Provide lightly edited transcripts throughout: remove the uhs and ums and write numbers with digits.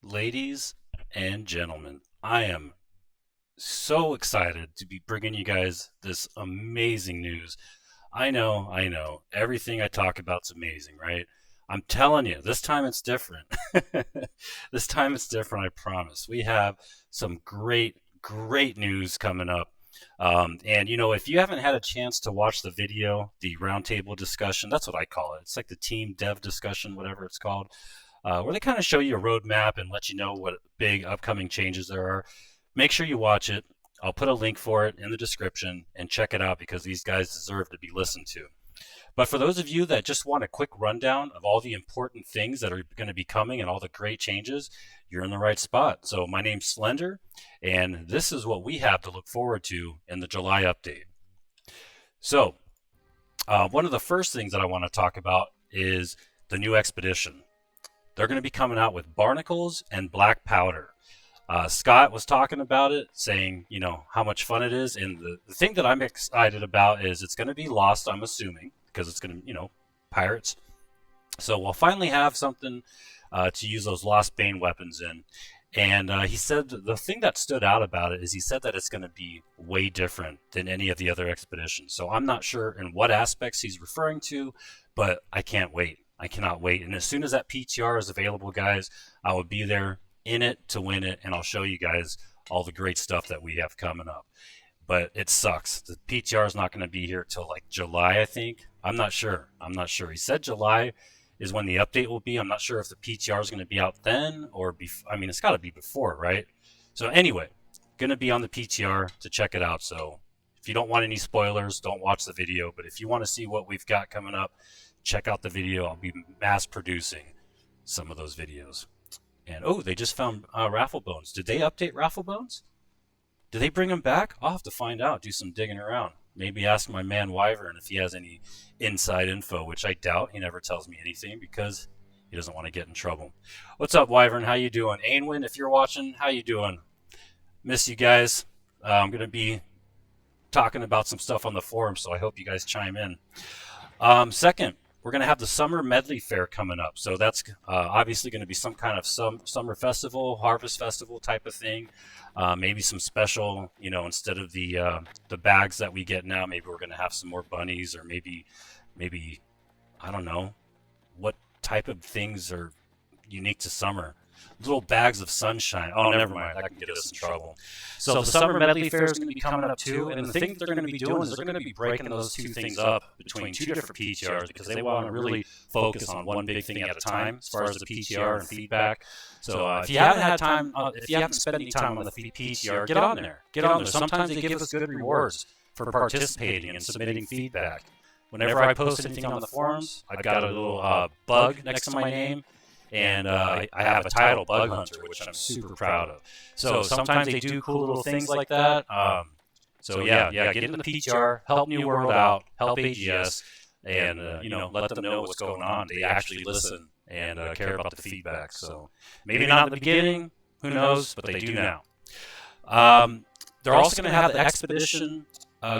Ladies and gentlemen, I am so excited to be bringing you guys this amazing news. I know, everything I talk about is amazing, right? I'm telling you, this time it's different. This time it's different, I promise. We have some great news coming up. And if you haven't had a chance to watch the video, the roundtable discussion, that's what I call it. It's like the team dev discussion, whatever it's called, where they kind of show you a roadmap and let you know what big upcoming changes there are. Make sure you watch it. I'll put a link for it in the description and check it out because these guys deserve to be listened to. But for those of you that just want a quick rundown of all the important things that are going to be coming and all the great changes, you're in the right spot. So my name's Slender, and this is what we have to look forward to in the July update. So one of the first things that I want to talk about is the new expedition. They're going to be coming out with barnacles and black powder. Scott was talking about it, saying, how much fun it is. And the thing that I'm excited about is it's going to be lost, I'm assuming, because it's going to, pirates. So we'll finally have something to use those Lost Bane weapons in. And he said the thing that stood out about it is he said that it's going to be way different than any of the other expeditions. So I'm not sure in what aspects he's referring to, but I can't wait. I cannot wait. And as soon as that PTR is available, guys, I will be there in it to win it, and I'll show you guys all the great stuff that we have coming up. But it sucks. The PTR is not going to be here till like July, I think. I'm not sure. He said July is when the update will be. I'm not sure if the PTR is going to be out then or it's got to be before, right? So anyway, going to be on the PTR to check it out. So if you don't want any spoilers, don't watch the video. But if you want to see what we've got coming up, check out the video. I'll be mass producing some of those videos. And they just found Raffle Bones. Did they update Raffle Bones? Did they bring him back? I'll have to find out, do some digging around. Maybe ask my man Wyvern if he has any inside info, which I doubt. He never tells me anything because he doesn't want to get in trouble. What's up, Wyvern? How you doing? Ainwin, if you're watching, how you doing? Miss you guys. I'm going to be talking about some stuff on the forum, so I hope you guys chime in. Second, we're going to have the Summer Medley Fair coming up. So that's obviously going to be some kind of summer festival, harvest festival type of thing. Maybe some special, instead of the bags that we get now, maybe we're going to have some more bunnies, or maybe, I don't know, what type of things are unique to summer. Little bags of sunshine. Oh, never mind. That can get us in trouble. So the Summer Medley Fair is going to be coming up too. And the thing that they're going to be doing is they're going to be breaking those two things up between two different PTRs because they want to really focus on one big thing at a time as far as the PTR and feedback. So if you haven't had time, if you haven't spent any time on the PTR, get on there. Get on there. Sometimes they give us good rewards for participating and submitting feedback. Whenever I post anything on the forums, I've got a little bug next to my name. And I have a title, Bug Hunter, which I'm super proud of. So sometimes they do cool little things like that. So get in the PTR, help New World out, help AGS, and let them know what's going on. They actually listen and care about the feedback. So maybe not at the beginning, who knows, but they do now. They're also going to have the Expedition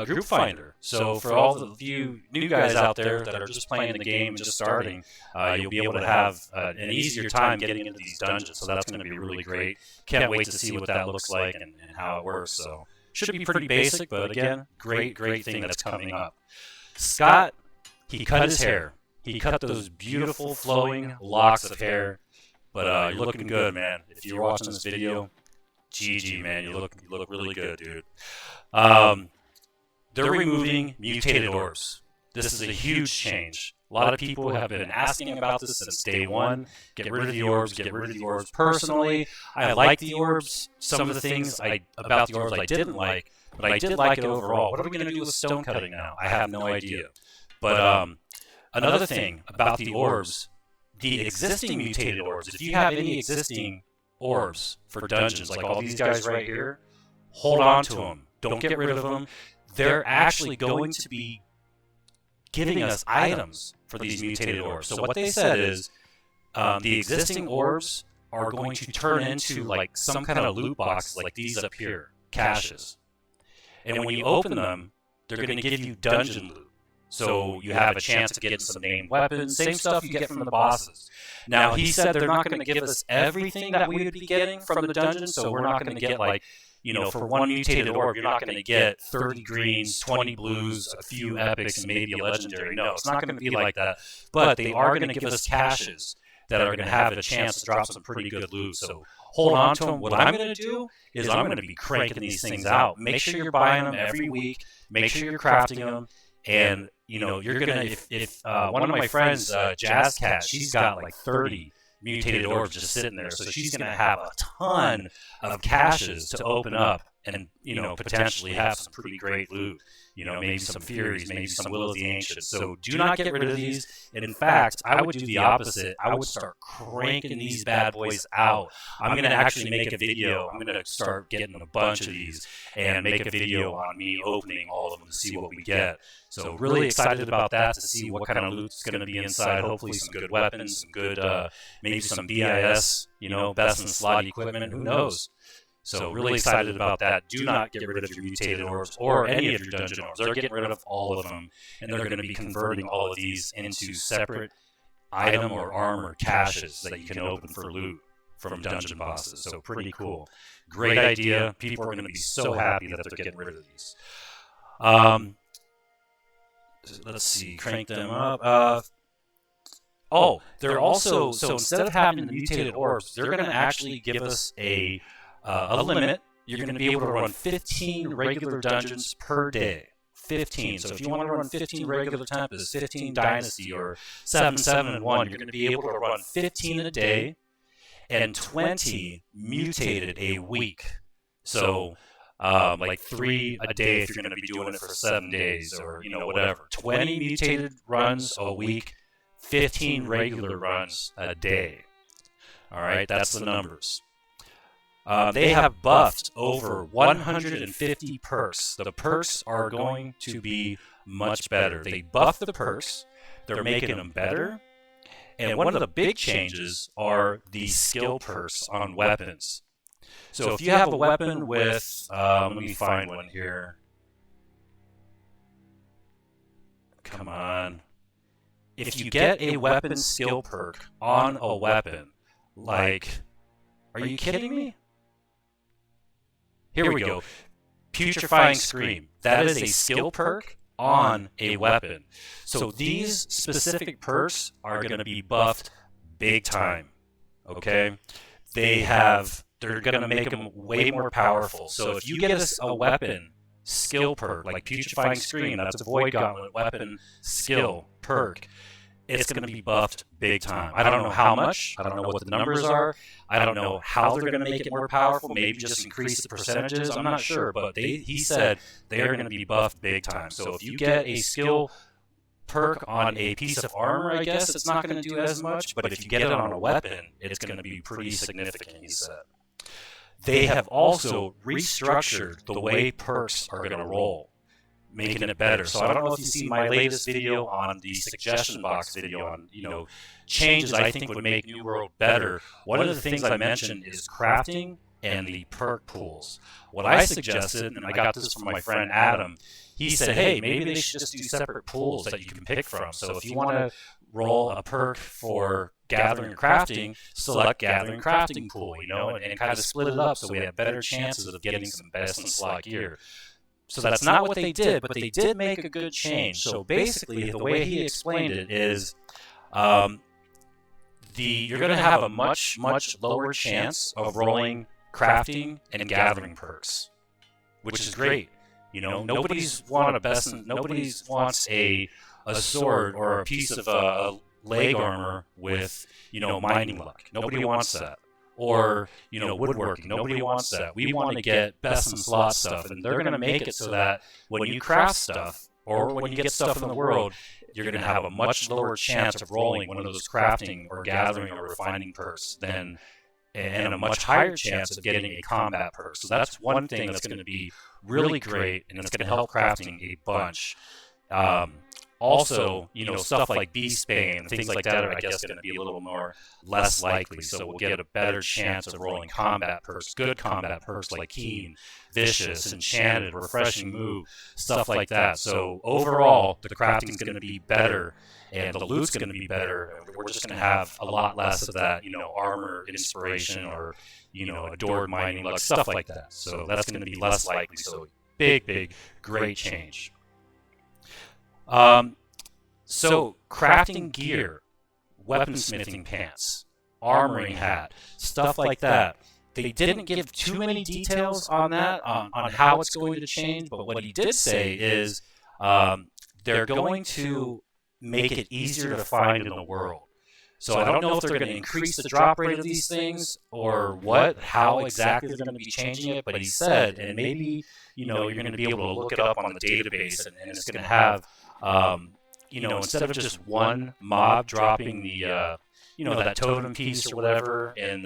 group finder. So for all of you new guys out there that are just playing the game and just starting, you'll be able to have an easier time getting into these dungeons. So that's going to be really great. Can't wait to see what that looks like and how it works. So should be pretty basic, but again, great thing that's coming up. Scott, he cut his hair. He cut those beautiful flowing locks of hair. But you're looking good, man. If you're watching this video, GG, man. You look really good, dude. They're removing mutated orbs. This is a huge change. A lot of people have been asking about this since day one. Get rid of the orbs, get rid of the orbs. Personally, I like the orbs. Some of the things about the orbs I didn't like, but I did like it overall. What are we going to do with stone cutting now? I have no idea. But another thing about the orbs, the existing mutated orbs, if you have any existing orbs for dungeons, like all these guys right here, hold on to them. Don't get rid of them. They're actually going to be giving us items for these mutated orbs. So what they said is the existing orbs are going to turn into like some kind of loot boxes like these up here, caches. And when you open them, they're going to give you dungeon loot. So you have a chance to get some named weapons, same stuff you get from the bosses. Now, he said they're not going to give us everything that we would be getting from the dungeon, so we're not going to get like, you know, for one mutated orb, you're not going to get 30 greens, 20 blues, a few epics, and maybe a legendary. No, it's not going to be like that. But they are going to give us caches that are going to have a chance to drop some pretty good loot. So hold on to them. What I'm going to do is I'm going to be cranking these things out. Make sure you're buying them every week. Make sure you're crafting them. And, you know, you're going to, if one of my friends, Jazz Cat, she's got like 30 mutated orbs just sitting there. So she's going to have a ton of caches to open up and, you know, potentially have some pretty great loot. You know, maybe some Furies, maybe some Will of the Ancients. So do not get rid of these. And in fact, I would do the opposite. I would start cranking these bad boys out. I'm going to actually make a video. I'm going to start getting a bunch of these and make a video on me opening all of them to see what we get. So really excited about that, to see what kind of loot's going to be inside. Hopefully some good weapons, some good, maybe some BIS, you know, best in slot equipment. Who knows? So really excited about that. Do not get rid of your mutated orbs or any of your dungeon orbs. They're getting rid of all of them, and they're going to be converting all of these into separate item or armor caches that you can open for loot from dungeon bosses. So pretty cool. Great idea. People are going to be so happy that they're getting rid of these. Let's see. Crank them up. They're also, so instead of having the mutated orbs, they're going to actually give us a limit. You're going to be able to run 15 regular dungeons per day. 15. So if you want to run 15 regular Tempest, 15 Dynasty, or 7-7 and 1, you're going to be able to run 15 a day and 20 mutated a week. So like 3 a day if you're going to be doing it for 7 days, or, you know, whatever. 20 mutated runs a week, 15 regular runs a day. All right, that's the numbers. They have buffed over 150 perks. The perks are going to be much better. They buffed the perks. They're making them better. And one of the big changes are the skill perks on weapons. So if you have a weapon with, let me find one here. Come on. If you get a weapon skill perk on a weapon, like, are you kidding me? Here we go. Putrefying Scream. That is a skill perk on a weapon. So these specific perks are going to be buffed big time. Okay? They're going to make them way more powerful. So if you get a weapon skill perk, like Putrefying Scream, that's a Void Gauntlet weapon skill perk, it's going to be buffed big time. I don't know how much. I don't know what the numbers are. I don't know how they're going to make it more powerful. Maybe just increase the percentages. I'm not sure. But he said they are going to be buffed big time. So if you get a skill perk on a piece of armor, I guess it's not going to do as much. But if you get it on a weapon, it's going to be pretty significant, he said. They have also restructured the way perks are going to roll, making it better. So I don't know if you see my latest video on the suggestion box video on, you know, changes I think would make New World better. One of the things I mentioned is crafting and the perk pools. What I suggested, and I got this from my friend Adam, he said, hey, maybe they should just do separate pools that you can pick from. So if you want to roll a perk for gathering or crafting, select gathering crafting pool, you know, and kind of split it up so we have better chances of getting some best in slot gear. So that's not what they did, but they did make a good change. So basically, the way he explained it is you're going to have a much lower chance of rolling crafting and gathering perks, which is great. You know, nobody wants a sword or a piece of leg armor with, you know, mining luck. Nobody wants that. Or, you know, woodworking. Nobody wants that. We want to get best in slot stuff, and they're going to make it so that when you craft stuff, or when you get stuff in the world, you're going to have a much lower chance of rolling one of those crafting or gathering or refining perks and a much higher chance of getting a combat perk. So that's one thing that's going to be really great, and it's going to help crafting a bunch. also, stuff like beast bane and things like that are, I guess, going to be a little more less likely. So we'll get a better chance of rolling combat perks, good combat perks like keen, vicious, enchanted, refreshing move, stuff like that. So overall, the crafting's going to be better, and the loot's going to be better. We're just going to have a lot less of that, armor inspiration or, adored mining luck, stuff like that. So that's going to be less likely. So big, great change. So crafting gear, weaponsmithing pants, armoring hat, stuff like that. They didn't give too many details on that, on how it's going to change, but what he did say is they're going to make it easier to find in the world. So I don't know if they're going to increase the drop rate of these things or how exactly they're going to be changing it, but he said, and maybe, you're going to be able to look it up on the database, and it's going to have, instead of just one mob dropping the, that totem piece or whatever in,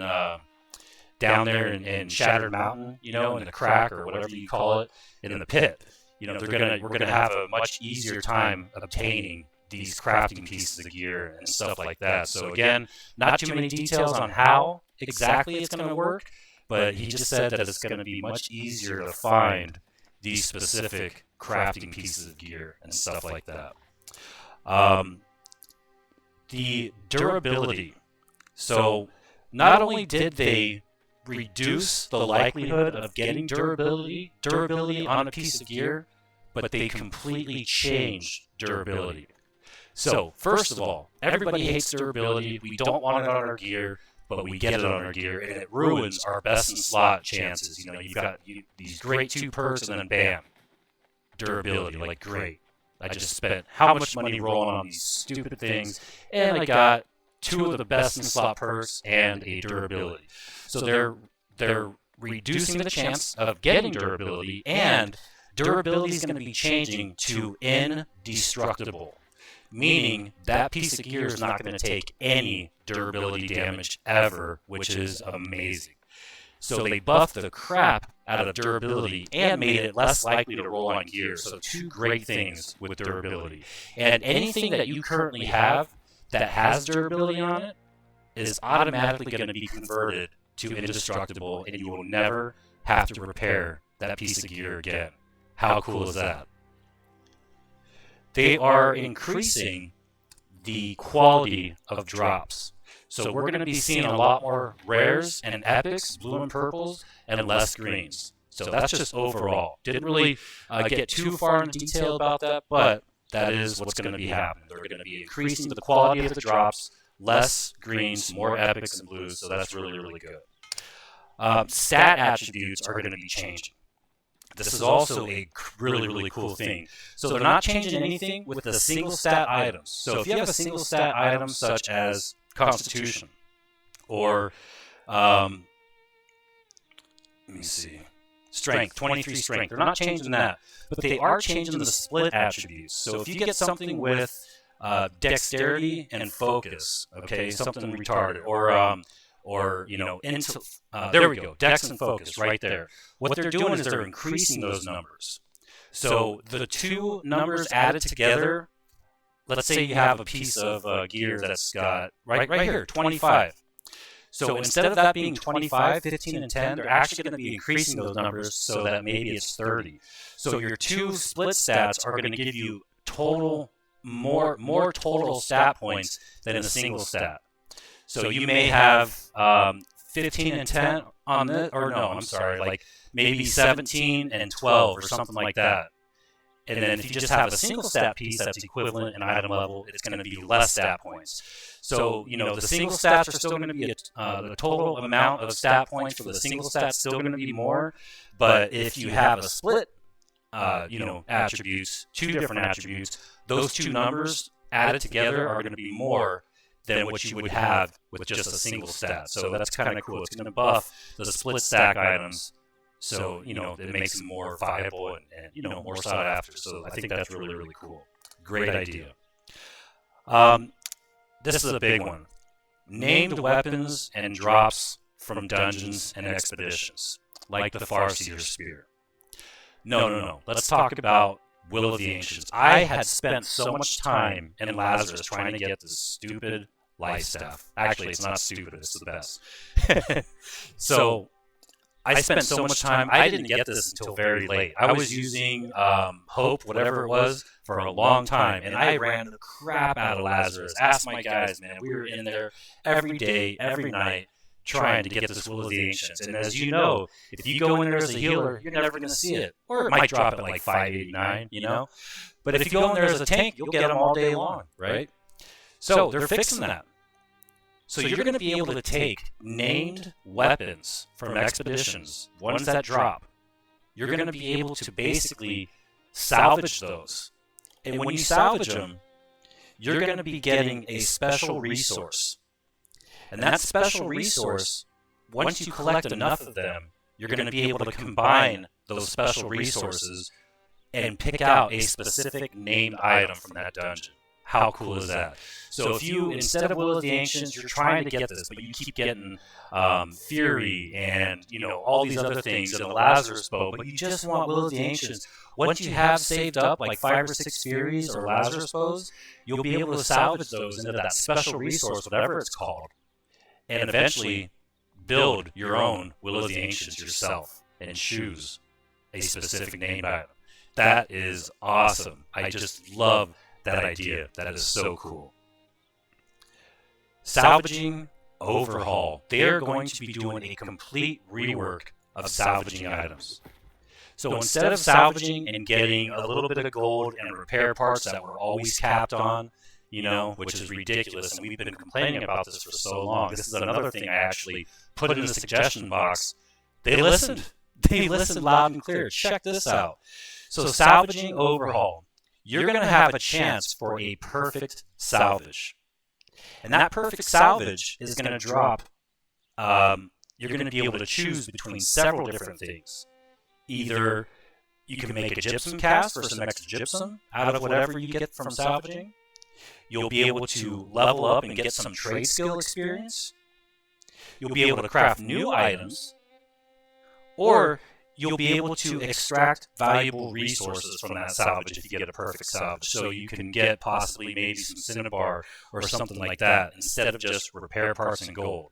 down there in Shattered Mountain, in the crack or whatever you call it, and in the pit, we're going to have a much easier time obtaining these crafting pieces of gear and stuff like that. So again, not too many details on how exactly it's going to work, but he just said that it's going to be much easier to find these specific crafting pieces of gear and stuff like that. The durability. So not only did they reduce the likelihood of getting durability on a piece of gear, but they completely changed durability. So, first of all, everybody hates durability. We don't want it on our gear, but we get it on our gear, and it ruins our best in slot chances. You've got these great 2 perks, and then bam, durability. Like, great. I just spent how much money rolling on these stupid things, and I got 2 of the best in slot perks and a durability. So they're reducing the chance of getting durability, and durability is going to be changing to indestructible. Meaning that piece of gear is not going to take any durability damage ever, which is amazing. So they buffed the crap out of durability and made it less likely to roll on gear. So 2 great things with durability. And anything that you currently have that has durability on it is automatically going to be converted to indestructible, and you will never have to repair that piece of gear again. How cool is that? They are increasing the quality of drops. So we're going to be seeing a lot more rares and epics, blue and purples, and less greens. So that's just overall. Didn't really get too far into detail about that, but that is what's going to be happening. They're going to be increasing the quality of the drops, less greens, more epics and blues, so that's really, really good. Stat attributes are going to be changing. This is also a really, really cool thing. So they're not changing anything with the single stat items. So if you have a single stat item such as Constitution or, let me see, Strength, 23 Strength, they're not changing that. But they are changing the split attributes. So if you get something with Dexterity and Focus, okay, something retarded, or there we go, Dex and Focus right there. What they're doing is they're increasing those numbers. So the 2 numbers added together, let's say you have a piece of gear that's got, right here, 25. So instead of that being 25, 15, and 10, they're actually going to be increasing those numbers so that maybe it's 30. So your 2 split stats are going to give you more total stat points than in a single stat. So you may have 15 and 10 on this, or no, I'm sorry, like maybe 17 and 12 or something like that. And then if you just have a single stat piece that's equivalent in item level, it's going to be less stat points. So, the single stats are still going to be, the total amount of stat points for the single stats still going to be more. But if you have a split, attributes, 2 different attributes, those 2 numbers added together are going to be more than what you would have with just a single stat. So that's kind of cool. It's going to buff the split stack items, so it makes them more viable and more sought after. So I think that's really, really cool. Great idea. This is a big one. Named weapons and drops from dungeons and expeditions, like the Farseer Spear. No. Let's talk about Will of the Ancients. I had spent so much time in Lazarus trying to get this stupid life staff. Actually, it's not stupid, it's the best. So I spent so much time, I didn't get this until very late. I was using Hope, whatever it was, for a long time, and I ran the crap out of Lazarus. Ask my guys, man. We were in there every day, every night, trying to get this Will of the Ancients. And as you know, if you go in there as a healer, you're never going to see it. Or it might drop at like 589, you know? But if you go in there as a tank, you'll get them all day long, right? So they're fixing that. So you're going to be able to take named weapons from expeditions, ones that drop. You're going to be able to basically salvage those. And when you salvage them, you're going to be getting a special resource. And that special resource, once you collect enough of them, you're going to be able to combine those special resources and pick out a specific named item from that dungeon. How cool is that? So if you, instead of Will of the Ancients, you're trying to get this, but you keep getting Fury and, you know, all these other things and the Lazarus bow, but you just want Will of the Ancients. Once you have saved up like 5 or 6 Furies or Lazarus bows, you'll be able to salvage those into that special resource, whatever it's called, and eventually build your own Will of the Ancients yourself and choose a specific named item. That is awesome. I just love that idea. That is so cool. Salvaging Overhaul. They're going to be doing a complete rework of salvaging items. So instead of salvaging and getting a little bit of gold and repair parts that we're always capped on, you know, which is ridiculous, and we've been complaining about this for so long. This is another thing I actually put in the suggestion box. They listened. They listened loud and clear. Check this out. So Salvaging Overhaul. You're going to have a chance for a perfect salvage. And that perfect salvage is going to drop. You're going to be able to choose between several different things. Either you can make a gypsum cast for some extra gypsum out of whatever you get from salvaging. You'll be able to level up and get some trade skill experience. You'll be able to craft new items. Or you'll be able to extract valuable resources from that salvage if you get a perfect salvage. So you can get possibly maybe some cinnabar or something like that instead of just repair parts and gold.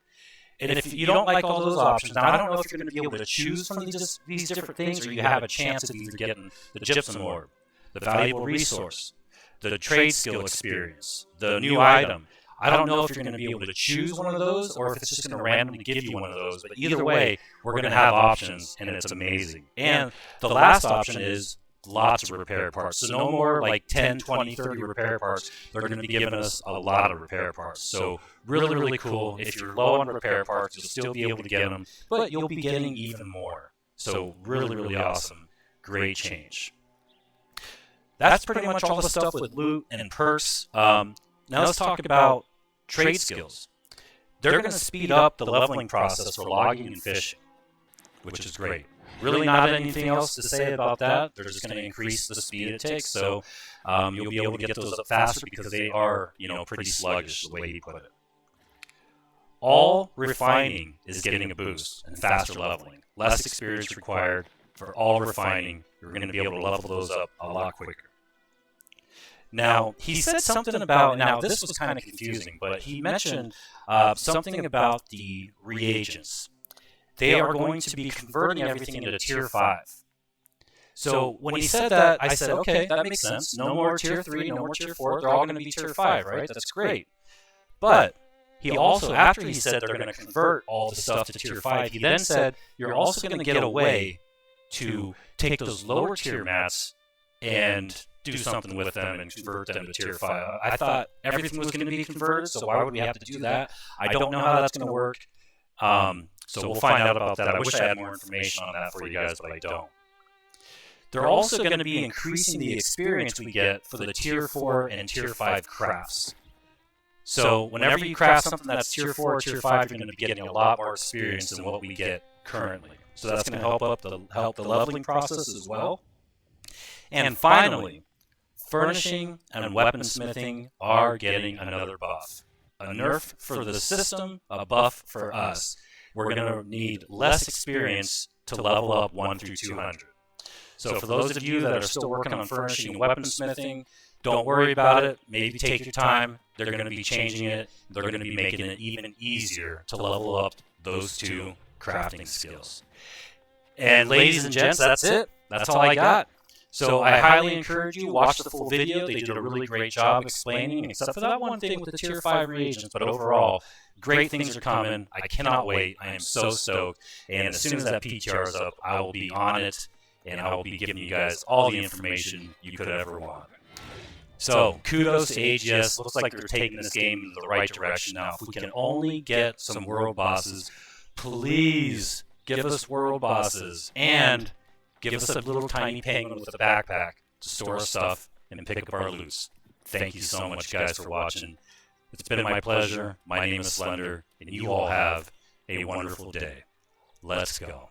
And if you don't like all those options, now I don't know if you're going to be able to choose from these different things, or you have a chance of either getting the gypsum orb, the valuable resource, the trade skill experience, the new item. I don't know if you're going to be able to choose one of those or if it's just going to randomly give you one of those. But either way, we're going to have options, and it's amazing. And the last option is lots of repair parts. So no more like 10, 20, 30 repair parts. They're going to be giving us a lot of repair parts. So really, really cool. If you're low on repair parts, you'll still be able to get them, but you'll be getting even more. So really, really awesome. Great change. That's pretty much all the stuff with loot and perks. Now let's talk about trade skills. They're going to speed up the leveling process for logging and fishing, which is great. Really not anything else to say about that. They're just going to increase the speed it takes, so you'll be able to get those up faster because they are, you know, pretty sluggish, the way he put it. All refining is getting a boost and faster leveling. Less experience required for all refining. You're going to be able to level those up a lot quicker. Now, he said something about, now this was kind of confusing, but he mentioned something about the reagents. They are going to be converting everything into Tier 5. So when he said that, I said, okay, that makes sense. No more Tier 3, no more Tier 4. They're all going to be Tier 5, right? That's great. But he also, after he said they're going to convert all the stuff to Tier 5, he then said you're also going to get a way to take those lower tier mats and do something with them and convert them to Tier 5. I thought everything was going to be converted, so why would we have to do that? I don't know how that's going to work. So we'll find out about that. I wish I had more information on that for you guys, but I don't. They're also going to be increasing the experience we get for the Tier 4 and Tier 5 crafts. So whenever you craft something that's Tier 4 or Tier 5, you're going to be getting a lot more experience than what we get currently. So that's going to help the leveling process as well. And finally, Furnishing and Weaponsmithing are getting another buff. A nerf for the system, a buff for us. We're going to need less experience to level up 1 through 200. So for those of you that are still working on furnishing and weaponsmithing, don't worry about it. Maybe take your time. They're going to be changing it. They're going to be making it even easier to level up those two crafting skills. And ladies and gents, that's it. That's all I got. So I highly encourage you, watch the full video. They did a really great job explaining, except for that one thing with the Tier 5 reagents. But overall, great things are coming. I cannot wait. I am so stoked. And as soon as that PTR is up, I will be on it, and I will be giving you guys all the information you could ever want. So kudos to AGS. Looks like they're taking this game in the right direction. Now, if we can only get some world bosses, please give us world bosses. And give us a little tiny penguin with a backpack to store stuff and pick up our loot. Thank you so much, guys, for watching. It's been my pleasure. My name is Slender, and you all have a wonderful day. Let's go.